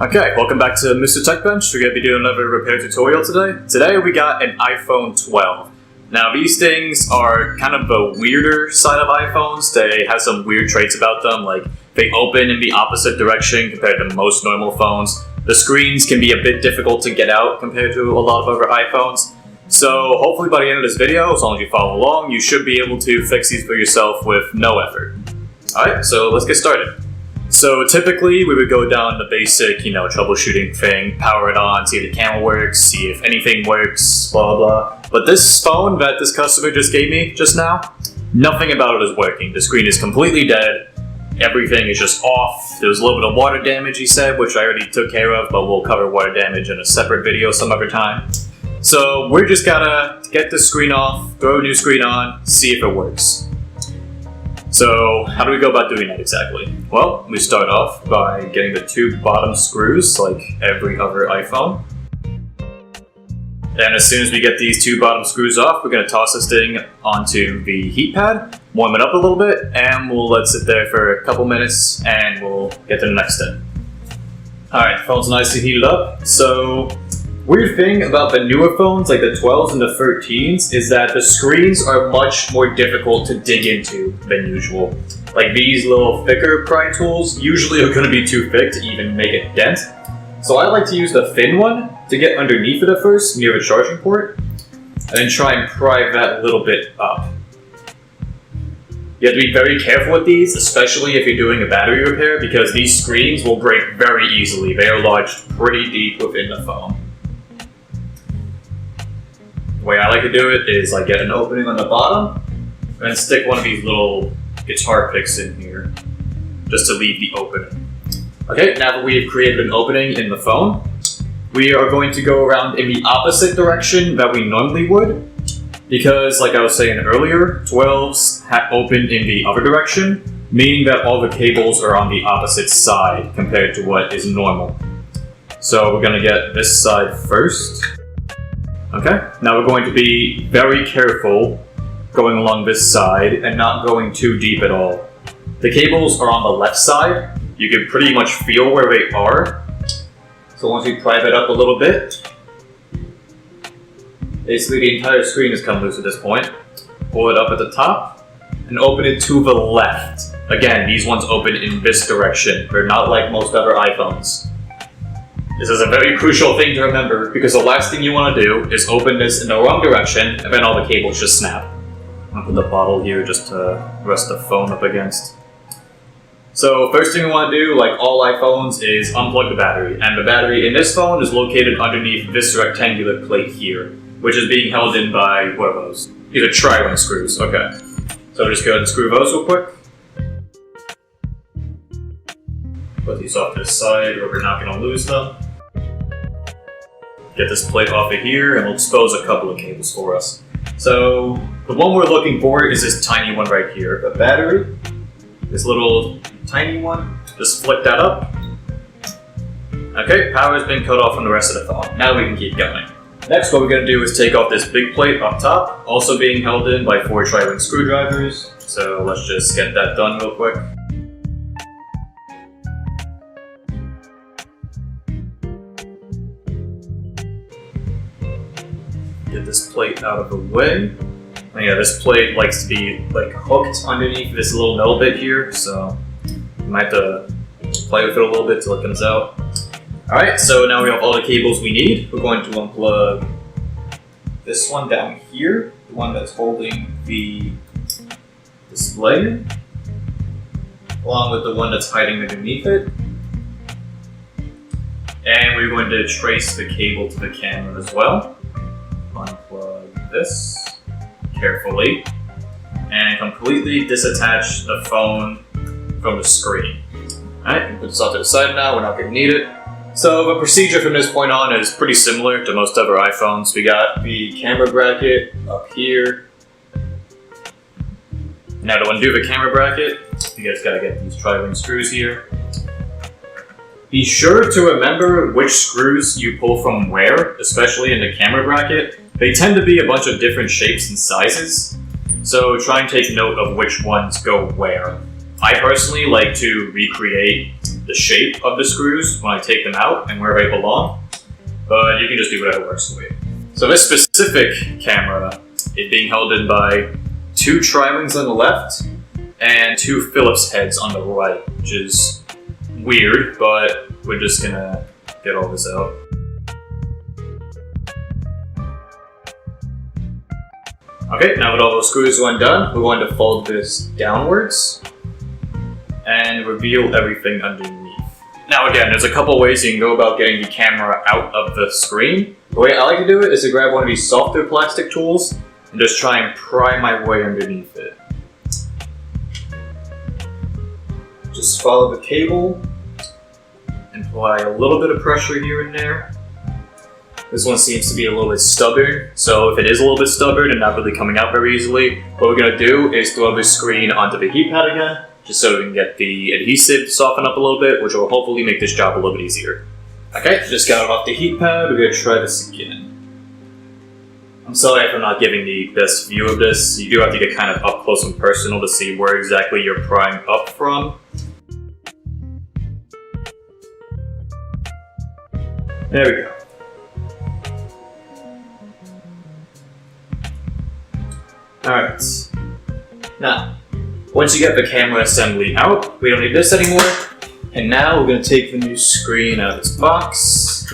Okay, welcome back to Mr. Tech Bench. We're going to be doing another repair tutorial today. Today we got an iPhone 12. Now these things are kind of the weirder side of iPhones. They have some weird traits about them, like they open in the opposite direction compared to most normal phones. The screens can be a bit difficult to get out compared to a lot of other iPhones. So hopefully by the end of this video, as long as you follow along, you should be able to fix these for yourself with no effort. Alright, so let's get started. So typically we would go down the basic, troubleshooting thing, power it on, see if the camera works, see if anything works, blah blah. But this phone that this customer just gave me just now, nothing about it is working. The screen is completely dead. Everything is just off. There was a little bit of water damage, he said, which I already took care of, but we'll cover water damage in a separate video some other time. So we're just gotta get the screen off, throw a new screen on, see if it works. So how do we go about doing that exactly? Well, we start off by getting the two bottom screws like every other iPhone. And as soon as we get these two bottom screws off, we're going to toss this thing onto the heat pad, warm it up a little bit, and we'll let it sit there for a couple minutes and we'll get to the next step. Alright, the phone's nicely heated up. So, weird thing about the newer phones, like the 12s and the 13s, is that the screens are much more difficult to dig into than usual. Like these little thicker pry tools usually are going to be too thick to even make a dent. So I like to use the thin one to get underneath it at first, near the charging port, and then try and pry that a little bit up. You have to be very careful with these, especially if you're doing a battery repair, because these screens will break very easily. They are lodged pretty deep within the phone. The way I like to do it is I get an opening on the bottom and stick one of these little guitar picks in here just to leave the opening. Okay, now that we have created an opening in the phone, we are going to go around in the opposite direction that we normally would, because like I was saying earlier, 12s open in the other direction, meaning that all the cables are on the opposite side compared to what is normal. So we're going to get this side first. Okay, now we're going to be very careful going along this side and not going too deep at all. The cables are on the left side. You can pretty much feel where they are. So once you pry that up a little bit, basically the entire screen has come loose at this point. Pull it up at the top and open it to the left. Again, these ones open in this direction. They're not like most other iPhones. This is a very crucial thing to remember, because the last thing you want to do is open this in the wrong direction and then all the cables just snap. I'll put the bottle here just to rest the phone up against. So first thing we want to do, like all iPhones, is unplug the battery. And the battery in this phone is located underneath this rectangular plate here, which is being held in by, what are those? These are tri-ring screws, okay. So just go ahead and screw those real quick. Put these off to the side or we're not going to lose them. Get this plate off of here and we'll expose a couple of cables for us. So the one we're looking for is this tiny one right here. The battery, this little tiny one, just flick that up. Okay, power's been cut off from the rest of the phone. Now we can keep going. Next, what we're going to do is take off this big plate up top, also being held in by 4 tri-ring screwdrivers. So let's just get that done real quick. Get this plate out of the way. And yeah, this plate likes to be like hooked underneath this little metal bit here, so you might have to play with it a little bit till it comes out. Alright, so now we have all the cables we need. We're going to unplug this one down here, the one that's holding the display, along with the one that's hiding underneath it. And we're going to trace the cable to the camera as well. Unplug this carefully and completely disattach the phone from the screen. Alright, put this off to the side now, we're not going to need it. So the procedure from this point on is pretty similar to most other iPhones. We got the camera bracket up here. Now to undo the camera bracket, you guys gotta get these tri-ring screws here. Be sure to remember which screws you pull from where, especially in the camera bracket. They tend to be a bunch of different shapes and sizes, so try and take note of which ones go where. I personally like to recreate the shape of the screws when I take them out and where they belong, but you can just do whatever works for you. So this specific camera is being held in by 2 tri-wings on the left and 2 Phillips heads on the right, which is weird, but we're just gonna get all this out. Okay, now that all those screws are undone, we're going to fold this downwards and reveal everything underneath. Now again, there's a couple ways you can go about getting the camera out of the screen. The way I like to do it is to grab one of these softer plastic tools and just try and pry my way underneath it. Just follow the cable and apply a little bit of pressure here and there. This one seems to be a little bit stubborn, so if it is a little bit stubborn and not really coming out very easily, what we're going to do is throw the screen onto the heat pad again, just so we can get the adhesive to soften up a little bit, which will hopefully make this job a little bit easier. Okay, just got it off the heat pad, we're going to try this again. I'm sorry if I'm not giving the best view of this. You do have to get kind of up close and personal to see where exactly you're prying up from. There we go. Alright, now, once you get the camera assembly out, we don't need this anymore, and now we're going to take the new screen out of this box,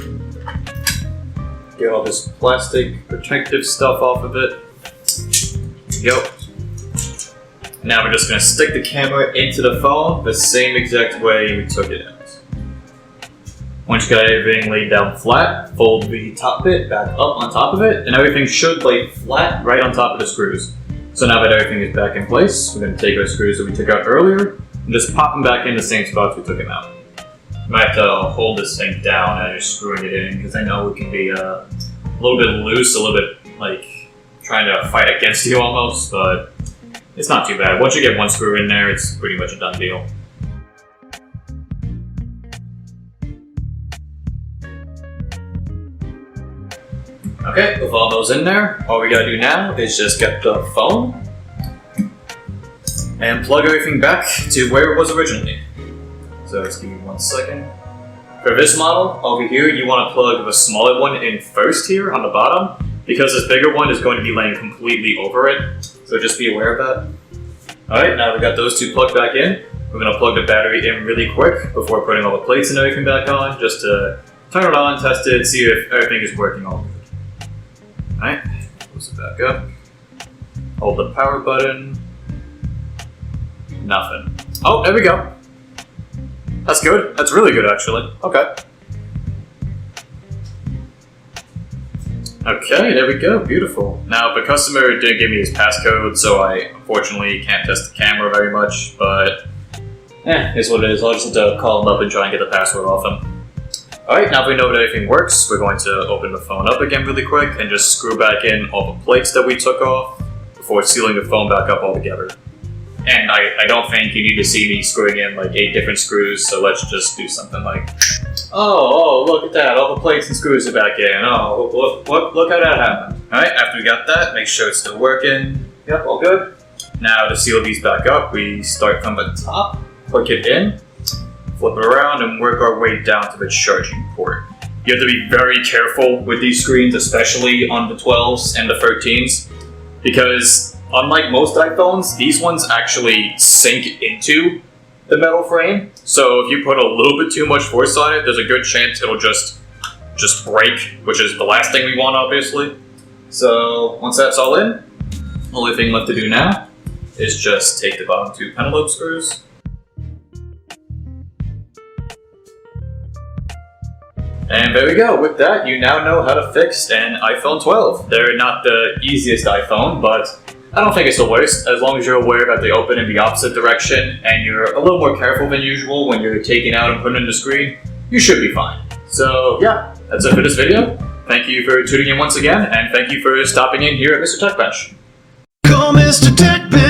get all this plastic protective stuff off of it. Yep. Now we're just going to stick the camera into the phone the same exact way we took it out. Once you got everything laid down flat, fold the top bit back up on top of it, and everything should lay flat right on top of the screws. So now that everything is back in place, we're going to take our screws that we took out earlier and just pop them back in the same spots we took them out. You might have to hold this thing down as you're screwing it in, because I know it can be a little bit loose, a little bit like trying to fight against you almost, but it's not too bad. Once you get one screw in there, it's pretty much a done deal. Okay, with all those in there, all we gotta do now is just get the phone and plug everything back to where it was originally. So just give me 1 second. For this model, over here, you want to plug the smaller one in first here on the bottom, because this bigger one is going to be laying completely over it, so just be aware of that. Alright, now we got those 2 plugged back in. We're going to plug the battery in really quick before putting all the plates and everything back on, just to turn it on, test it, see if everything is working all good. Alright, close it back up. Hold the power button. Nothing. Oh, there we go. That's good. That's really good, actually. Okay. Okay, there we go. Beautiful. Now, the customer didn't give me his passcode, so I unfortunately can't test the camera very much, but it's what it is. I'll just have to call him up and try and get the password off him. Alright, now that we know that everything works, we're going to open the phone up again really quick and just screw back in all the plates that we took off before sealing the phone back up altogether. And I don't think you need to see me screwing in like 8 different screws, so let's just do something like, oh, look at that, all the plates and screws are back in. Oh, look how that happened. Alright, after we got that, make sure it's still working. Yep, all good. Now to seal these back up, we start from the top, plug it in, flip it around, and work our way down to the charging port. You have to be very careful with these screens, especially on the 12s and the 13s, because unlike most iPhones, these ones actually sink into the metal frame. So if you put a little bit too much force on it, there's a good chance it'll just break, which is the last thing we want, obviously. So once that's all in, the only thing left to do now is just take the bottom 2 pentalobe screws, and there we go. With that, you now know how to fix an iPhone 12. They're not the easiest iPhone, but I don't think it's the worst, as long as you're aware that they open in the opposite direction and you're a little more careful than usual when you're taking out and putting in the screen, you should be fine. So yeah, that's it for this video. Thank you for tuning in once again, and thank you for stopping in here at Mr. Tech Bench. Call Mr. Tech Bench.